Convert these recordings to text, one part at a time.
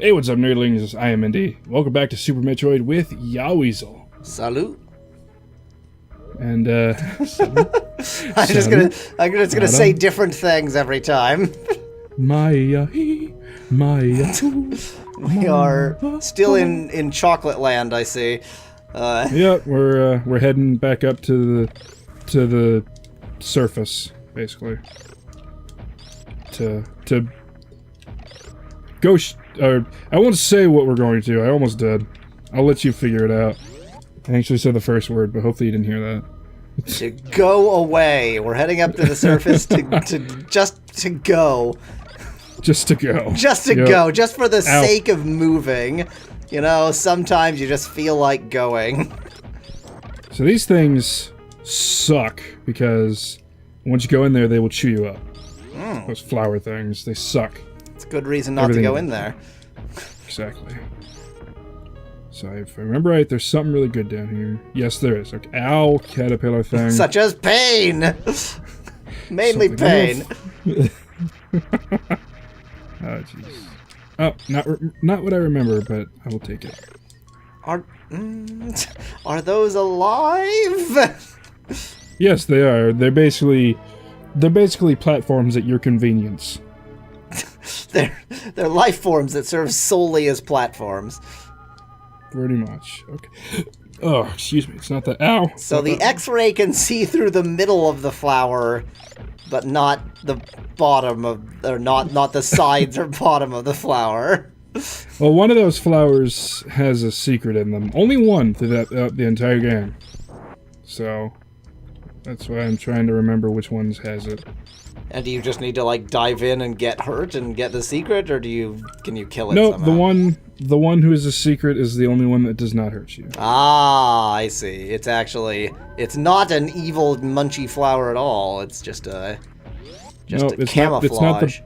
Hey, what's up, nerdlings? I am Indy. Welcome back to Super Metroid with Yahweasel. Salute. And, I'm just gonna say different things every time. Meier, Meier. We are still in chocolate land, I see. Yeah, we're heading back up to the surface, basically. To go. I won't say what we're going to. I almost did. I'll let you figure it out. I actually said the first word, but hopefully you didn't hear that. To go away. We're heading up to the surface to just to go. Just to go. Just to go. Just for the sake of moving. You know, sometimes you just feel like going. So these things suck because once you go in there, they will chew you up. Those flower things, they suck. It's a good reason not to go in there. Exactly. So if I remember right, there's something really good down here. Yes, there is. Okay. Ow, caterpillar thing. Such as pain! Mainly pain. Oh, jeez. Oh, not what I remember, but I will take it. Are those alive? Yes, they are. They're basically platforms at your convenience. They're life forms that serve solely as platforms. Pretty much. Okay. Oh, excuse me. It's not that. Ow. So the X-ray can see through the middle of the flower, but not the bottom of, or not the sides or bottom of the flower. Well, one of those flowers has a secret in them. Only one through the entire game. So that's why I'm trying to remember which ones has it. And do you just need to like dive in and get hurt and get the secret, or can you kill it? No, somehow? the one who is a secret is the only one that does not hurt you. Ah, I see. It's not an evil munchy flower at all. It's just a camouflage.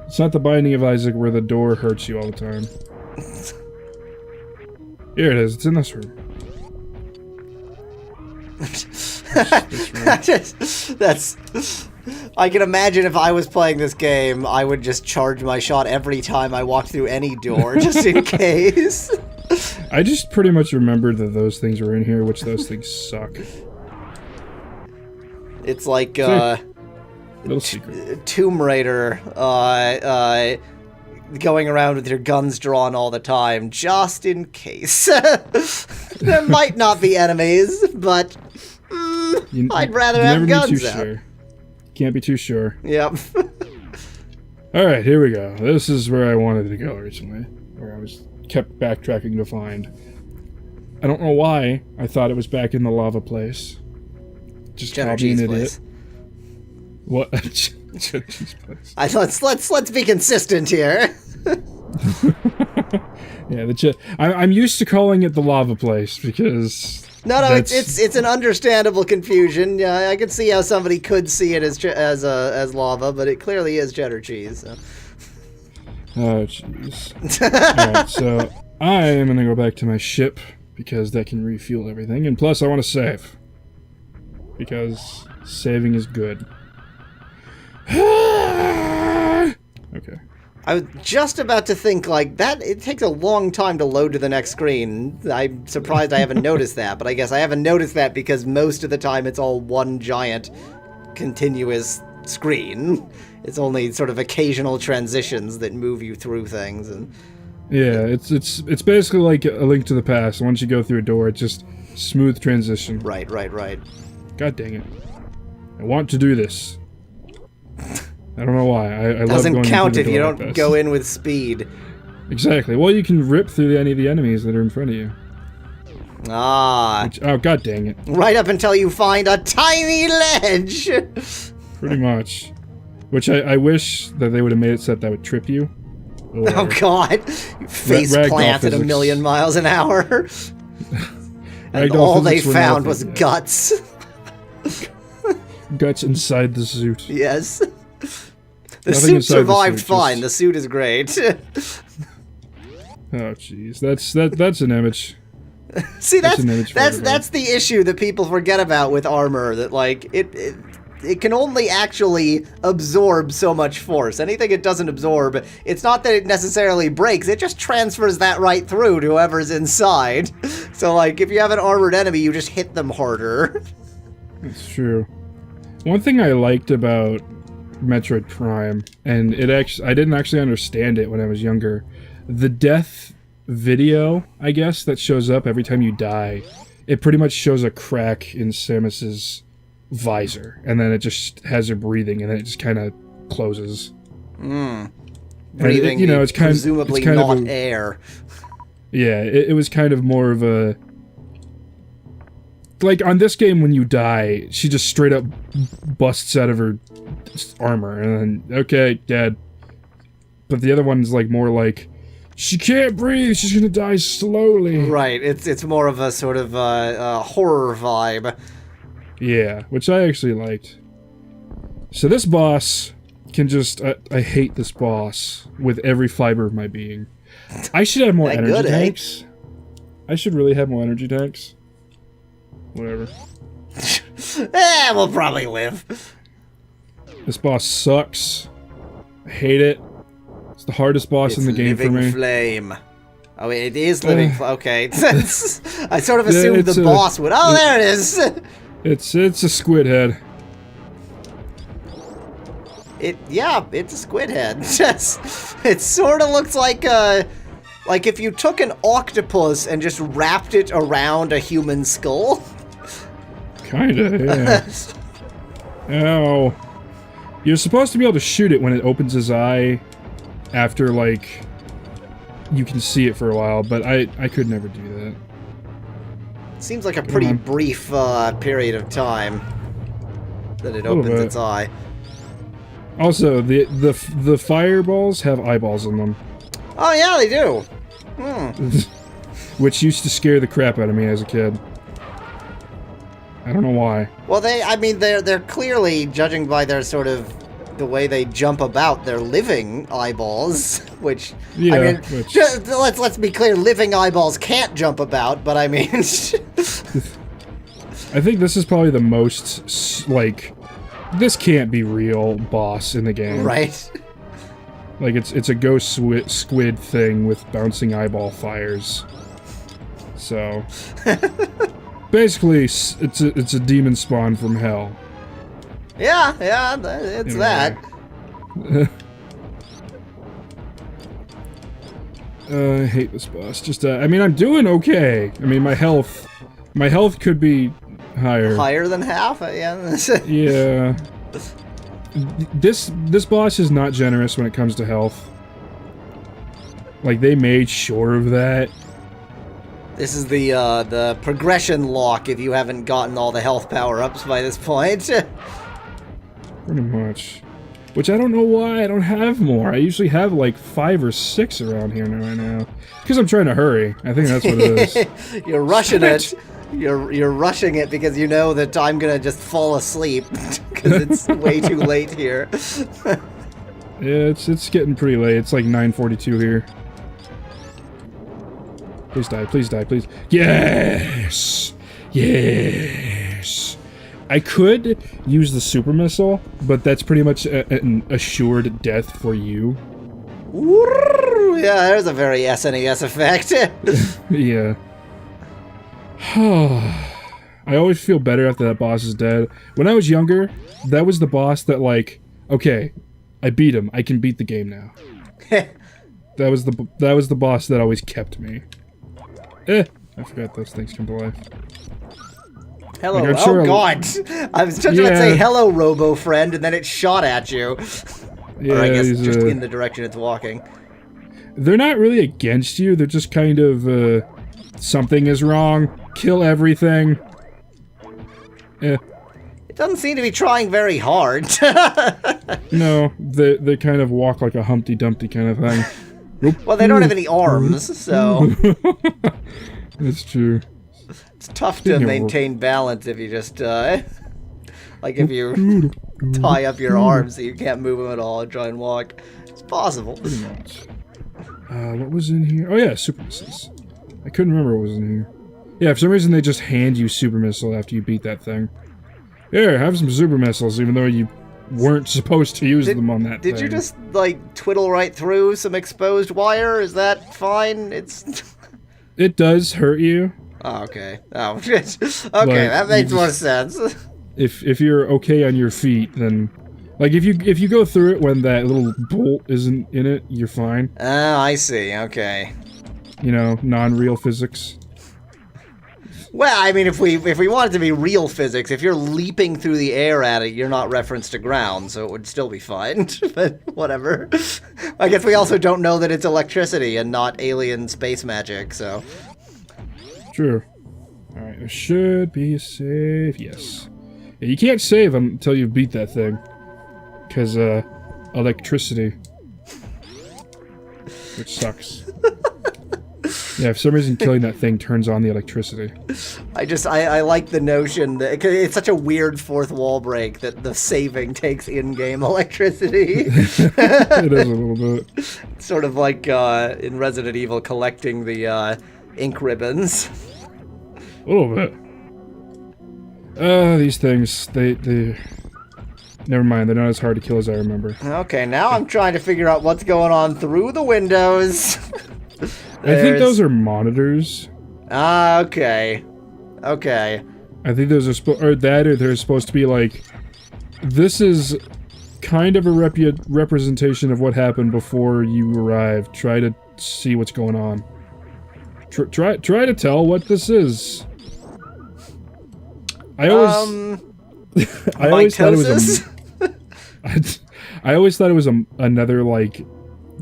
It's not the Binding of Isaac where the door hurts you all the time. Here it is. It's in this room. That's. I can imagine if I was playing this game, I would just charge my shot every time I walked through any door, just in case. I just pretty much remembered that those things were in here, which those things suck. It's like, little secret. Tomb Raider, going around with your guns drawn all the time, just in case. There might not be enemies, but I'd rather have guns out. Sure. Can't be too sure. Yep. Alright, here we go. This is where I wanted to go originally. Where I was kept backtracking to find. I don't know why I thought it was back in the lava place. Just probably an idiot. What? Cheese place. Let's be consistent here. Yeah, I'm used to calling it the lava place because no, it's an understandable confusion. Yeah, I can see how somebody could see it as lava, but it clearly is cheddar cheese. So. Oh jeez. Alright, so I am gonna go back to my ship because that can refuel everything, and plus I want to save because saving is good. Okay. I was just about to think like that. It takes a long time to load to the next screen. I'm surprised I haven't noticed that, but I guess I haven't noticed that because most of the time it's all one giant continuous screen. It's only sort of occasional transitions that move you through things, and yeah, it's basically like A Link to the Past. Once you go through a door, it's just smooth transition. Right. God dang it! I want to do this. I don't know why. I doesn't love going count if you like don't go in with speed. Exactly. Well, you can rip through any of the enemies that are in front of you. Ah. Oh, god dang it. Right up until you find a tiny ledge! Pretty much. Which I wish that they would have made it so that would trip you. Oh god. Face plant at 1,000,000 miles an hour. And all they found was guts. Guts inside the suit. Yes. The suit survived fine. The suit is great. Oh jeez, that's an image. See, that's the issue that people forget about with armor. That like it it can only actually absorb so much force. Anything it doesn't absorb, it's not that it necessarily breaks, it just transfers that right through to whoever's inside. So, like, if you have an armored enemy, you just hit them harder. It's true. One thing I liked about Metroid Prime, and I didn't actually understand it when I was younger, the death video, I guess, that shows up every time you die, it pretty much shows a crack in Samus's visor, and then it just has her breathing, and then it just kind of closes. Breathing, you know, it's kind presumably of not air. Yeah, it was kind of more of a... Like, on this game, when you die, she just straight up busts out of her armor, and then, okay, dead. But the other one's, like, more like, she can't breathe, she's gonna die slowly. Right, it's more of a sort of horror vibe. Yeah, which I actually liked. So this boss can just... I hate this boss with every fiber of my being. I should have more energy tanks. I should really have more energy tanks. Whatever. We'll probably live. This boss sucks. I hate it. It's the hardest boss in the game for me. Flame. Oh, it is living flame. Okay. I sort of assumed the boss would... Oh, there it is! It's a squid head. Yeah, it's a squid head. It sort of looks like if you took an octopus and just wrapped it around a human skull. Kinda, yeah. Ow. You're supposed to be able to shoot it when it opens his eye after, like, you can see it for a while, but I could never do that. Seems like a pretty brief period of time that it opens its eye. Also, the fireballs have eyeballs in them. Oh yeah, they do. Which used to scare the crap out of me as a kid. I don't know why. Well, they're clearly, judging by their sort of the way they jump about, they're living eyeballs. Which, yeah, I mean, let's be clear, living eyeballs can't jump about. But I mean, I think this is probably the most like, this can't be real boss in the game, right? Like it's a ghost squid thing with bouncing eyeball fires. So. Basically, it's a demon spawn from hell. Yeah, it's that. I hate this boss. Just, I mean, I'm doing okay. I mean, my health could be higher. Higher than half? Yeah. Yeah. This boss is not generous when it comes to health. Like, they made sure of that. This is the progression lock if you haven't gotten all the health power-ups by this point. Pretty much. Which I don't know why I don't have more. I usually have like 5 or 6 around here right now. Because I'm trying to hurry. I think that's what it is. You're rushing it. You're rushing it because you know that I'm gonna just fall asleep. Because it's way too late here. Yeah, it's getting pretty late. It's like 9:42 here. Please die, please die, please. Yes! Yes! I could use the super missile, but that's pretty much an assured death for you. Yeah, there's a very SNES effect. Yeah. I always feel better after that boss is dead. When I was younger, that was the boss that, like, okay, I beat him. I can beat the game now. That was the boss that always kept me. I forgot those things come to life. Hello, like, oh god! I was just about to say hello, robo-friend, and then it shot at you. Yeah, or I guess just in the direction it's walking. They're not really against you, they're just kind of, something is wrong, kill everything. It doesn't seem to be trying very hard. No, they kind of walk like a Humpty Dumpty kind of thing. Well, they don't have any arms, so... That's true. It's tough to maintain balance if you just, like if you tie up your arms so you can't move them at all and try and walk. It's possible. Pretty much. What was in here? Oh yeah, super missiles. I couldn't remember what was in here. Yeah, for some reason they just hand you super missile after you beat that thing. Here, have some super missiles, even though you weren't supposed to use them on that Did thing. you just, like, twiddle right through some exposed wire? Is that fine? It's... It does hurt you. Oh, okay. Oh, okay, that makes more sense. If you're okay on your feet, then... Like, if you go through it when that little bolt isn't in it, you're fine. Oh, I see. Okay. You know, non-real physics. Well, I mean, if we want it to be real physics, if you're leaping through the air at it, you're not referenced to ground, so it would still be fine. But whatever. I guess we also don't know that it's electricity and not alien space magic, so... True. Alright, it should be safe. Yes. Yeah, you can't save until you beat that thing. Because, electricity. Which sucks. Yeah, for some reason killing that thing turns on the electricity. I like the notion that it's such a weird fourth wall break that the saving takes in-game electricity. It is a little bit. It's sort of like in Resident Evil collecting the ink ribbons. A little bit. These things, they... Never mind, they're not as hard to kill as I remember. Okay, now I'm trying to figure out what's going on through the windows. I think those are monitors. Ah, okay. Okay. I think those are or they're supposed to be like... This is kind of a representation of what happened before you arrived. Try to see what's going on. Try to tell what this is. I always... I always thought it was I always thought it was another, like,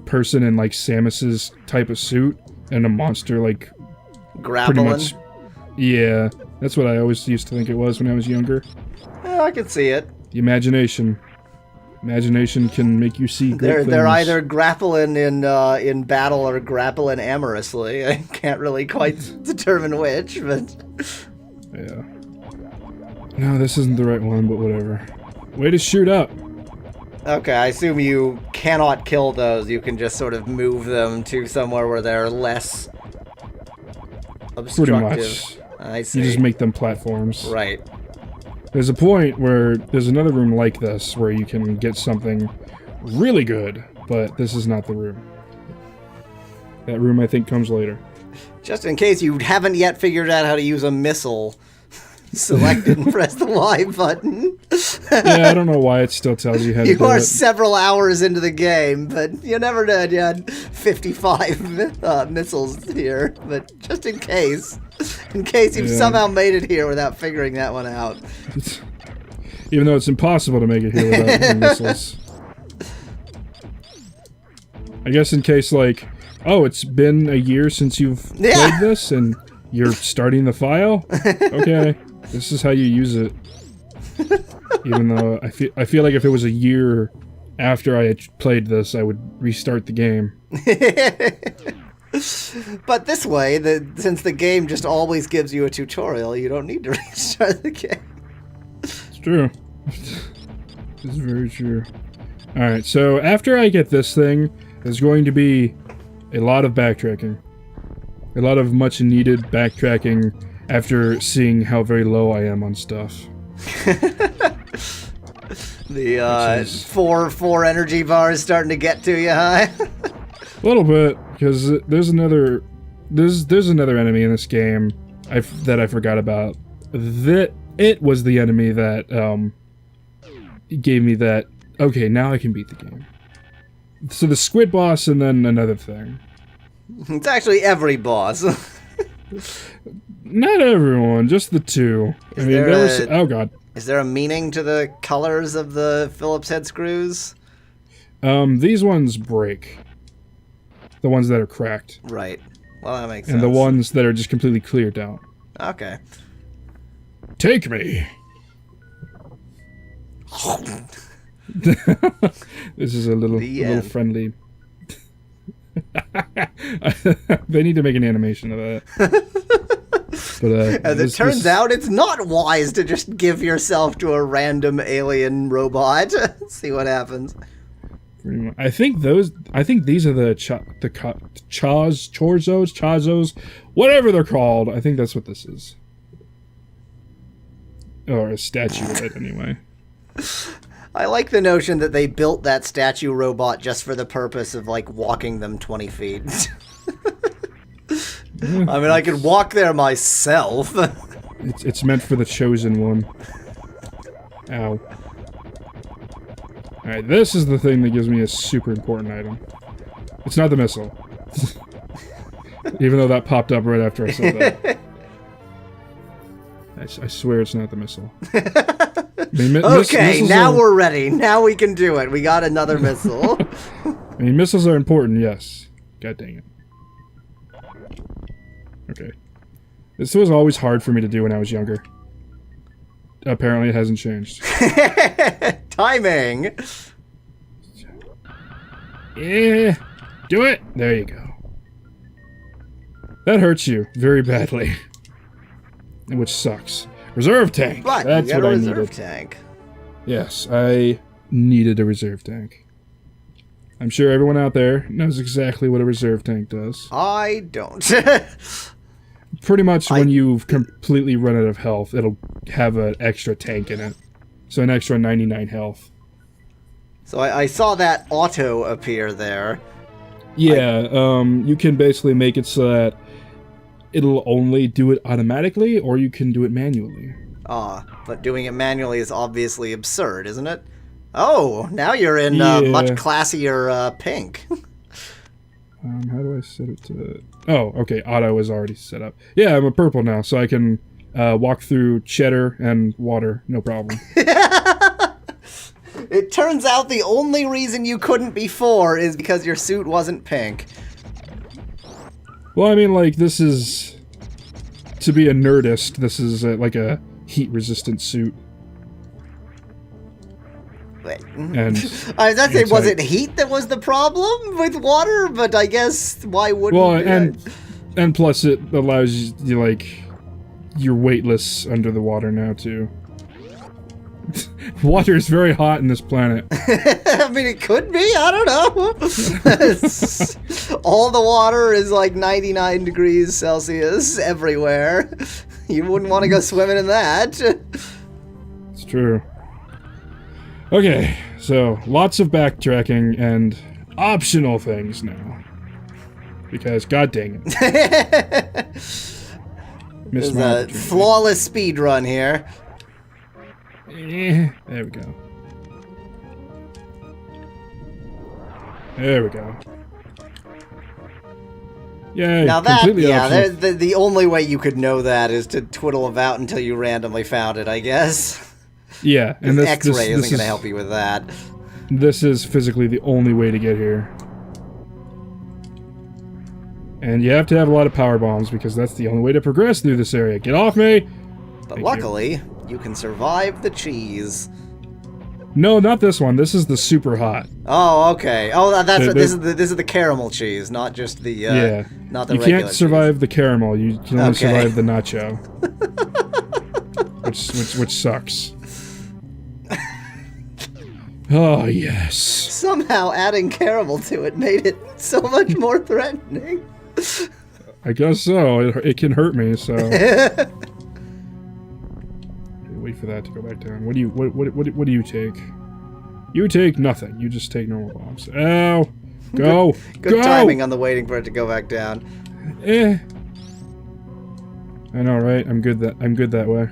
person in, like, Samus's type of suit, and a monster, like, grappling. Pretty much. Yeah, that's what I always used to think it was when I was younger. I can see it. The imagination. Imagination can make you see great things. They're either grappling in battle or grappling amorously. I can't really quite determine which, but... Yeah. No, this isn't the right one, but whatever. Way to shoot up. Okay, I assume you cannot kill those. You can just sort of move them to somewhere where they're less obstructive. Pretty much. I see. You just make them platforms. Right. There's a point where there's another room like this where you can get something really good, but this is not the room. That room, I think, comes later. Just in case you haven't yet figured out how to use a missile, select it and press the Y button. Yeah, I don't know why it still tells you how to do it. You are several hours into the game, but you never did. You had 55 missiles here, but just in case you've somehow made it here without figuring that one out. Even though it's impossible to make it here without the missiles. I guess in case, like, oh, it's been a year since you've played this, and you're starting the file? Okay, this is how you use it. Even though I feel like if it was a year after I had played this, I would restart the game. But this way, since the game just always gives you a tutorial, you don't need to restart the game. It's true. It's very true. Alright, so after I get this thing, there's going to be a lot of backtracking. A lot of much needed backtracking after seeing how very low I am on stuff. The four energy bars starting to get to you, huh? A little bit, because there's another enemy in this game that I forgot about. It was the enemy that gave me that. Okay, now I can beat the game. So the squid boss and then another thing. It's actually every boss. Not everyone, just the two. Oh god. Is there a meaning to the colors of the Phillips head screws? These ones break. The ones that are cracked. Right. Well, that makes sense. And the ones that are just completely cleared out. Okay. Take me! This is a little friendly... They need to make an animation of that. But, as it turns out, it's not wise to just give yourself to a random alien robot. See what happens. I think these are the Chorzos, whatever they're called. I think that's what this is. Or a statue of it, anyway. I like the notion that they built that statue robot just for the purpose of, like, walking them 20 feet. I mean, I could walk there myself. It's meant for the chosen one. Ow. Alright, this is the thing that gives me a super important item. It's not the missile. Even though that popped up right after I said that. I swear it's not the missile. Okay, now we're ready. Now we can do it. We got another missile. I mean, missiles are important, yes. God dang it. Okay. This was always hard for me to do when I was younger. Apparently it hasn't changed. Timing! Yeah! Do it! There you go. That hurts you very badly. Which sucks. Reserve tank! But that's you got what a I reserve needed. tank. Yes, I needed a reserve tank. I'm sure everyone out there knows exactly what a reserve tank does. I don't. Pretty much when you've completely run out of health, it'll have an extra tank in it. So an extra 99 health. So I saw that auto appear there. Yeah, you can basically make it so that it'll only do it automatically, or you can do it manually. But doing it manually is obviously absurd, isn't it? Oh, now you're in much classier pink. How do I set it to... Oh, okay, auto is already set up. Yeah, I'm a purple now, so I can walk through cheddar and water, no problem. It turns out the only reason you couldn't before is because your suit wasn't pink. Well, I mean, like, this is... To be a nerdist, this is like a heat-resistant suit. And I was gonna say, was it heat that was the problem with water? But I guess, why wouldn't... Well, and plus it allows you, like... You're weightless under the water now, too. Water is very hot in this planet. I mean, it could be. I don't know. All the water is like 99 degrees Celsius everywhere. You wouldn't want to go swimming in that. It's true. Okay, so lots of backtracking and optional things now. Because, god dang it. There's a flawless speed run here. There we go. There we go. Yay, now that, yeah, the only way you could know that is to twiddle about until you randomly found it, I guess. Yeah, and this X-ray isn't going to help you with that. This is physically the only way to get here. And you have to have a lot of power bombs because that's the only way to progress through this area. Get off me! But luckily, you can survive the cheese. No, not this one. This is the super hot. Oh, okay. Oh, this is the caramel cheese, not just the not the regular cheese. You can't survive the caramel. You can only survive the nacho, which sucks. Oh yes. Somehow adding caramel to it made it so much more threatening. I guess so. It can hurt me. So. Wait for that to go back down. What do you take? You take nothing. You just take normal bombs. Ow! Go! Good timing on the waiting for it to go back down. I know, right? I'm good that way.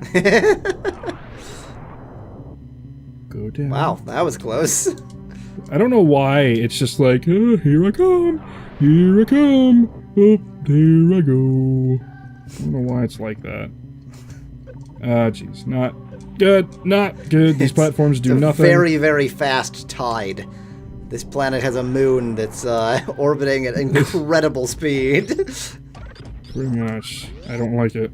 Go down. Wow, that was close. I don't know why. It's just like, here I come. Here I come. Up there I go. I don't know why it's like that. Jeez, not good, not good. These platforms do nothing. Very, very fast tide. This planet has a moon that's orbiting at incredible speed. Pretty much. I don't like it.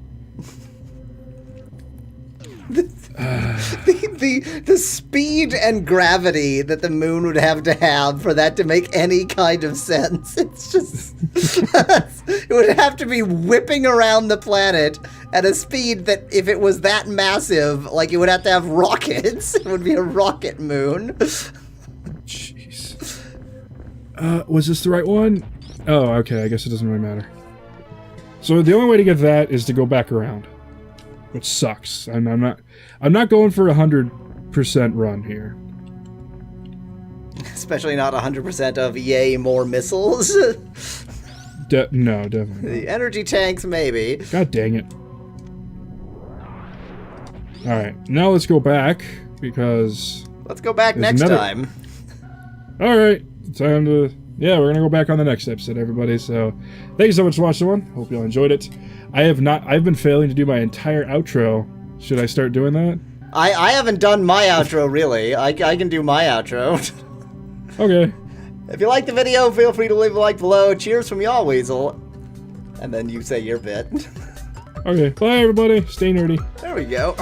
The speed and gravity that the moon would have for that to make any kind of sense. It's just... it would have to be whipping around the planet at a speed that, if it was that massive, like, it would have to have rockets. It would be a rocket moon. Jeez. Was this the right one? Oh, okay, I guess it doesn't really matter. So the only way to get that is to go back around. which sucks. I'm not going for 100% run here. Especially not 100% of yay more missiles. No, definitely not. The energy tanks, maybe. God dang it. Alright, now let's go back, because... Let's go back next time. Alright, time to... Yeah, we're gonna go back on the next episode, everybody, so... Thank you so much for watching one. Hope you all enjoyed it. I've been failing to do my entire outro. Should I start doing that? I haven't done my outro, really. I can do my outro. Okay. If you liked the video, feel free to leave a like below. Cheers from Yahweasel. And then you say your bit. Okay, bye everybody. Stay nerdy. There we go.